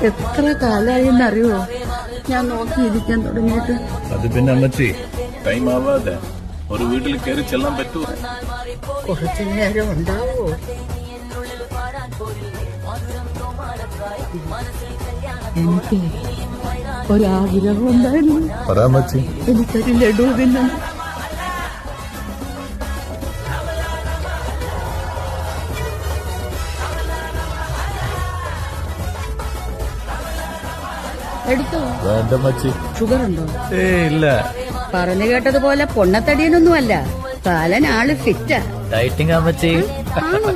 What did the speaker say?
എത്ര കാലായെന്നറിയോ ഞാൻ നോക്കിയിരിക്കാൻ തുടങ്ങിയിട്ട്. അത് പിന്നെ അമ്മച്ചി ടൈം ആവാതെ ഒരു വീട്ടിൽ കയറി ചെല്ലാൻ പറ്റൂ? കുറച്ചു നേരം ഉണ്ടാവോ? എനിക്ക് ഒരാഗ്രഹം ഉണ്ടായിരുന്നു. എനിക്കൊരു ലഡു തിന്നണം. എടുത്തോ. ഷുഗർ ഉണ്ടോ? ഇല്ല. പറഞ്ഞു കേട്ടതുപോലെ പൊണ്ണത്തടിയനൊന്നുമല്ല, കാലൻ ആള് ഫിറ്റാ. ഡയറ്റിംഗ് അമ്മച്ചി. ആണോ?